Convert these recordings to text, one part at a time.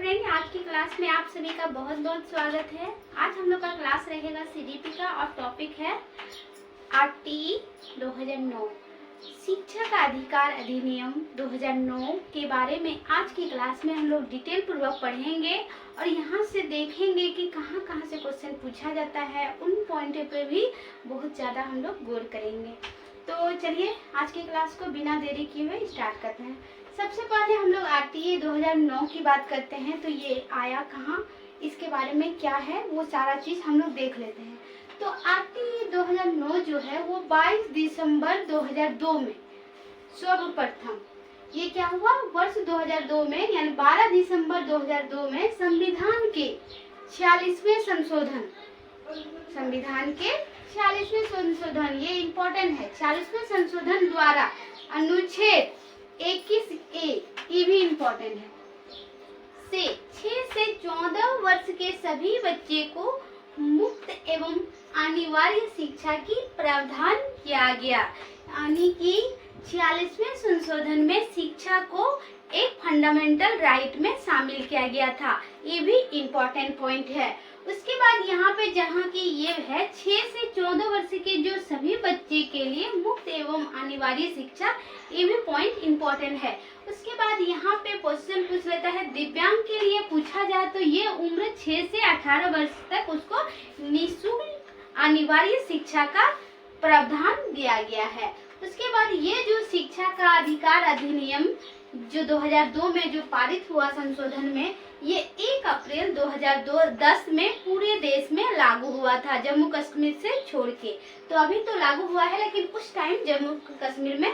Friend, आज की class में आप सभी का बहुत बहुत स्वागत है। आज हम लोग का क्लास रहेगा सीडीपी का और टॉपिक है आरटीई 2009 शिक्षा का अधिकार अधिनियम 2009 के बारे में। आज की क्लास में हम लोग डिटेल पूर्वक पढ़ेंगे और यहाँ से देखेंगे कि कहाँ कहाँ से क्वेश्चन पूछा जाता है। उन पॉइंट पे भी बहुत ज़्यादा हम लोग गौर करेंगे। तो चलिए आज की क्लास को बिना देरी किए हुए स्टार्ट करते हैं। सबसे पहले हम लोग आरटीई 2009 की बात करते हैं। तो ये आया कहाँ, इसके बारे में क्या है, वो सारा चीज़ हम लोग देख लेते हैं। तो आरटीई 2009 जो है वो 22 दिसंबर 2002 में सर्वप्रथम ये क्या हुआ, वर्ष 2002 में यानी 12 दिसंबर 2002 में संविधान के 46वें संशोधन, संविधान के 46वें संशोधन, ये इम्पोर्टेंट है, 46वें संशोधन द्वारा अनुच्छेद 21A, ये भी इम्पोर्टेंट है, से 6 से 14 वर्ष के सभी बच्चे को मुफ्त एवं अनिवार्य शिक्षा की प्रावधान किया गया। यानी कि 46वें संशोधन में शिक्षा को एक फंडामेंटल राइट में शामिल किया गया था। ये भी इम्पोर्टेंट पॉइंट है। उसके बाद यहाँ पे जहाँ की ये है 6 से 14 वर्ष के जो सभी बच्चे के लिए मुफ्त एवं अनिवार्य शिक्षा, ये भी पॉइंट इम्पोर्टेंट है। उसके बाद यहाँ पे क्वेश्चन पूछ लेता है दिव्यांग के लिए पूछा जाए तो ये उम्र 6 से 18 वर्ष तक उसको निःशुल्क अनिवार्य शिक्षा का प्रावधान दिया गया है। उसके बाद ये जो शिक्षा का अधिकार अधिनियम जो 2002 में जो पारित हुआ संशोधन में, ये 1 अप्रैल 2010 में पूरे देश में लागू हुआ था, जम्मू कश्मीर से छोड़ के। तो अभी तो लागू हुआ है लेकिन कुछ टाइम जम्मू कश्मीर में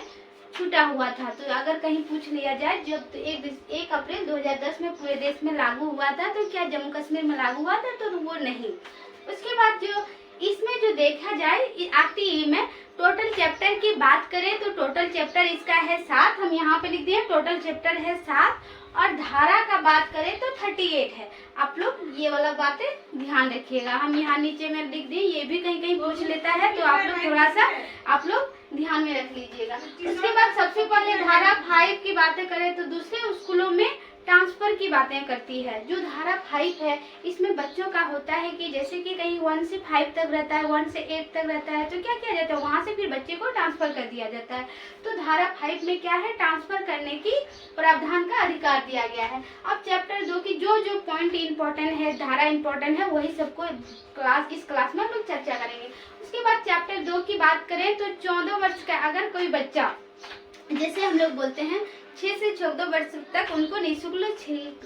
छूटा हुआ था। तो अगर कहीं पूछ लिया जाए जब 1 अप्रैल 2010 में पूरे देश में लागू हुआ था तो क्या जम्मू कश्मीर में लागू हुआ था, तो वो नहीं। उसके बाद जो इसमें जो देखा जाए आरटीई में टोटल चैप्टर की बात करें तो टोटल चैप्टर इसका है 7, हम यहाँ पे लिख दिए टोटल चैप्टर है 7, और धारा का बात करें तो 38 है। आप लोग ये वाला बातें ध्यान रखिएगा, हम यहाँ नीचे में लिख दिए, ये भी कहीं कहीं पूछ लेता है तो आप लोग थोड़ा सा आप लोग ध्यान में रख लीजिएगा। उसके बाद सबसे पहले धारा 5 की बातें करें तो दूसरे स्कूलों में ट्रांसफर की बातें करती है। जो धारा 5 है इसमें बच्चों का होता है कि जैसे कि कहीं 1 से 5 तक रहता है, 1 से 8 तक रहता है, तो क्या किया जाता है वहां से फिर बच्चे को ट्रांसफर कर दिया जाता है। तो धारा 5 में क्या है, ट्रांसफर करने की प्रावधान का अधिकार दिया गया है। अब चैप्टर 2 की जो जो पॉइंट इंपॉर्टेंट है, धारा इंपॉर्टेंट है, वही सबको इस क्लास में हम लोग चर्चा करेंगे। उसके बाद चैप्टर 2 की बात करें तो 14 वर्ष का अगर कोई बच्चा, जैसे हम लोग बोलते हैं 6 से 14 वर्ष तक उनको निःशुल्क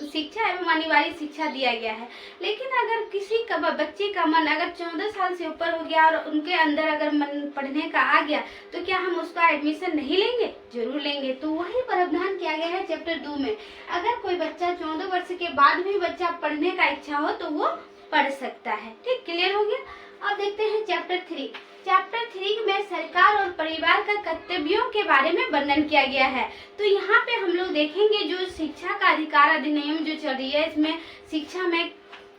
शिक्षा एवं अनिवार्य शिक्षा दिया गया है। लेकिन अगर किसी का बच्चे का मन अगर 14 साल से ऊपर हो गया और उनके अंदर अगर मन पढ़ने का आ गया तो क्या हम उसका एडमिशन नहीं लेंगे? जरूर लेंगे। तो वही प्रावधान किया गया है चैप्टर 2 में। अगर कोई बच्चा 14 वर्ष के बाद भी बच्चा पढ़ने का इच्छा हो तो वो पढ़ सकता है। ठीक, क्लियर हो गया। अब देखते हैं चैप्टर 3। चैप्टर 3 में सरकार और परिवार का कर्तव्यों के बारे में वर्णन किया गया है। तो यहाँ पे हम लोग देखेंगे जो शिक्षा का अधिकार अधिनियम जो चल रही है, इसमें शिक्षा में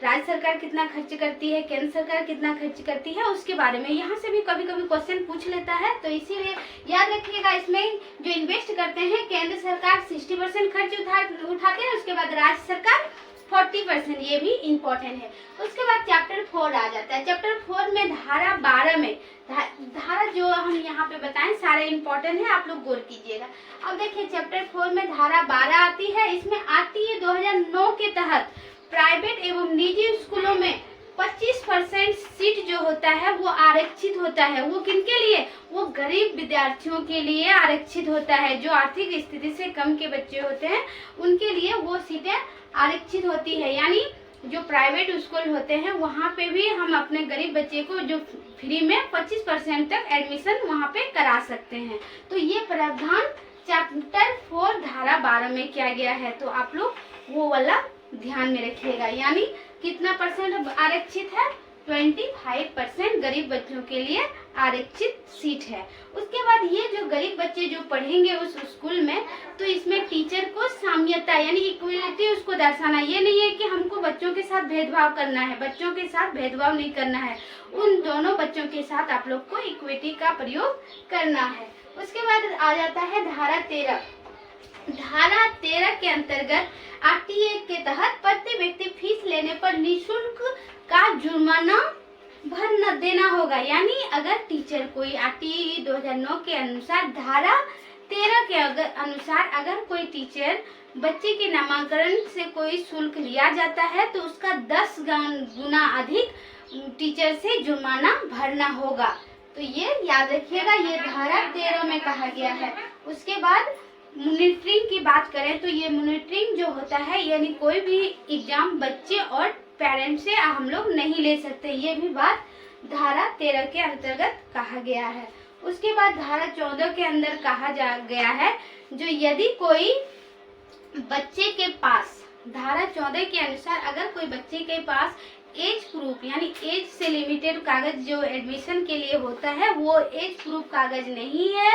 राज्य सरकार कितना खर्च करती है, केंद्र सरकार कितना खर्च करती है, उसके बारे में यहाँ से भी कभी कभी क्वेश्चन पूछ लेता है। तो इसीलिए याद रखिएगा, इसमें जो इन्वेस्ट करते हैं केंद्र सरकार 60% खर्च उठाते हैं, उसके बाद राज्य सरकार 40%, ये भी इम्पोर्टेंट है। उसके बाद चैप्टर 4 आ जाता है। चैप्टर 4 में धारा 12 में धारा जो हम यहाँ पे बताएं सारे इम्पोर्टेंट है, आप लोग गौर कीजिएगा। अब देखिए चैप्टर 4 में धारा 12 आती है। इसमें आरटीई 2009 के तहत प्राइवेट एवं निजी स्कूलों में 25% सीट जो होता है वो आरक्षित होता है। वो किनके लिए? वो गरीब विद्यार्थियों के लिए आरक्षित होता है। जो आर्थिक स्थिति से कम के बच्चे होते हैं उनके लिए वो सीटें आरक्षित होती है। यानी जो प्राइवेट स्कूल होते हैं वहाँ पे भी हम अपने गरीब बच्चे को जो फ्री में 25% तक एडमिशन वहाँ पे करा सकते हैं। तो ये प्रावधान चैप्टर 4 धारा 12 में किया गया है। तो आप लोग वो वाला ध्यान में रखिएगा। यानी कितना परसेंट आरक्षित है? 25% गरीब बच्चों के लिए आरक्षित सीट है। उसके बाद ये जो गरीब बच्चे जो पढ़ेंगे उस स्कूल में, तो इसमें टीचर को साम्यता यानी इक्वलिटी उसको दर्शाना। ये नहीं है कि हमको बच्चों के साथ भेदभाव करना है, बच्चों के साथ भेदभाव नहीं करना है, उन दोनों बच्चों के साथ आप लोग को इक्विटी का प्रयोग करना है। उसके बाद आ जाता है धारा 13। धारा 13 के अंतर्गत आरटीई के तहत लेने पर निःशुल्क का जुर्माना भर देना होगा। यानी अगर टीचर कोई RTE 2009 के अनुसार धारा 13 के अनुसार अगर कोई टीचर बच्चे के नामांकन से कोई शुल्क लिया जाता है तो उसका 10 गुना अधिक टीचर से जुर्माना भरना होगा। तो ये याद रखिएगा, ये धारा 13 में कहा गया है। उसके बाद मॉनिटरिंग की बात करें तो ये मॉनिटरिंग जो होता है यानी कोई भी एग्जाम बच्चे और पेरेंट्स से हम लोग नहीं ले सकते, ये भी बात धारा 13 के अंतर्गत कहा गया है। उसके बाद धारा 14 के अंदर कहा गया है जो यदि कोई बच्चे के पास, धारा 14 के अनुसार अगर कोई बच्चे के पास एज प्रूफ यानी एज से लिमिटेड कागज जो एडमिशन के लिए होता है वो एज प्रूफ कागज नहीं है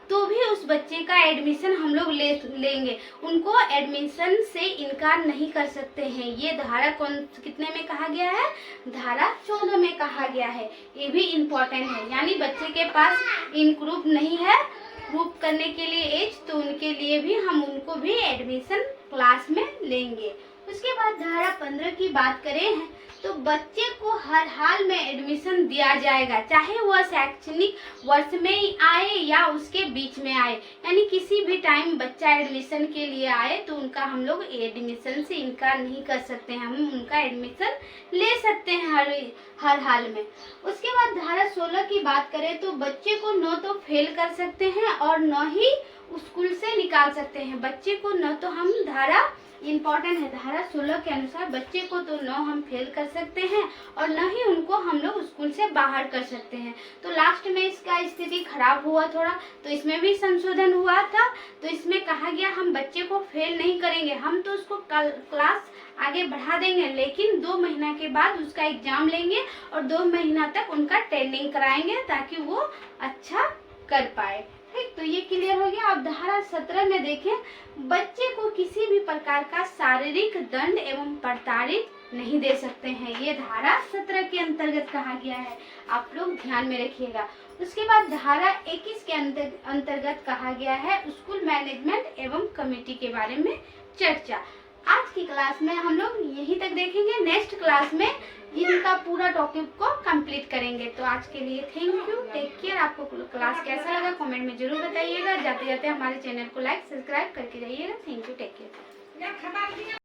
तो भी उस बच्चे का एडमिशन हम लोग लेंगे, उनको एडमिशन से इनकार नहीं कर सकते हैं। ये धारा कितने में कहा गया है? धारा 14 में कहा गया है। ये भी इम्पोर्टेंट है, यानी बच्चे के पास इन प्रूफ नहीं है प्रूफ करने के लिए एज, तो उनके लिए भी हम उनको भी एडमिशन क्लास में लेंगे। उसके बाद धारा 15 की बात करें तो बच्चे को हर हाल में एडमिशन दिया जाएगा, चाहे वह शैक्षणिक वर्ष में ही आए या उसके बीच में आए। यानी किसी भी टाइम बच्चा एडमिशन के लिए आए तो उनका हम लोग एडमिशन से इनकार नहीं कर सकते हैं, हम उनका एडमिशन ले सकते हैं हर हाल में। उसके बाद धारा 16 की बात करें तो बच्चे को न तो फेल कर सकते हैं और न ही स्कूल से निकाल सकते हैं। बच्चे को न तो हम धारा इम्पोर्टेंट है, धारा 16 के अनुसार बच्चे को तो न हम फेल कर सकते हैं और न ही उनको हम लोग स्कूल से बाहर कर सकते हैं। तो लास्ट में इसका स्थिति खराब हुआ थोड़ा, तो इसमें भी संशोधन हुआ था। तो इसमें कहा गया हम बच्चे को फेल नहीं करेंगे, हम तो उसको क्लास आगे बढ़ा देंगे, लेकिन 2 महीना के बाद उसका एग्जाम लेंगे और 2 महीना तक उनका ट्रेनिंग कराएंगे ताकि वो अच्छा कर पाए। ठीक, तो ये क्लियर हो गया। अब धारा 17 में देखें, बच्चे को किसी भी प्रकार का शारीरिक दंड एवं प्रताड़ित नहीं दे सकते हैं, ये धारा 17 के अंतर्गत कहा गया है, आप लोग ध्यान में रखिएगा। उसके बाद धारा 21 के अंतर्गत कहा गया है स्कूल मैनेजमेंट एवं कमेटी के बारे में चर्चा। आज की क्लास में हम लोग यहीं तक देखेंगे, नेक्स्ट क्लास में इनका पूरा टॉपिक को कंप्लीट करेंगे। तो आज के लिए थैंक यू, टेक केयर। आपको क्लास कैसा लगा कमेंट में जरूर बताइएगा। जाते जाते हमारे चैनल को लाइक सब्सक्राइब करके जाइएगा। Thank you, take care.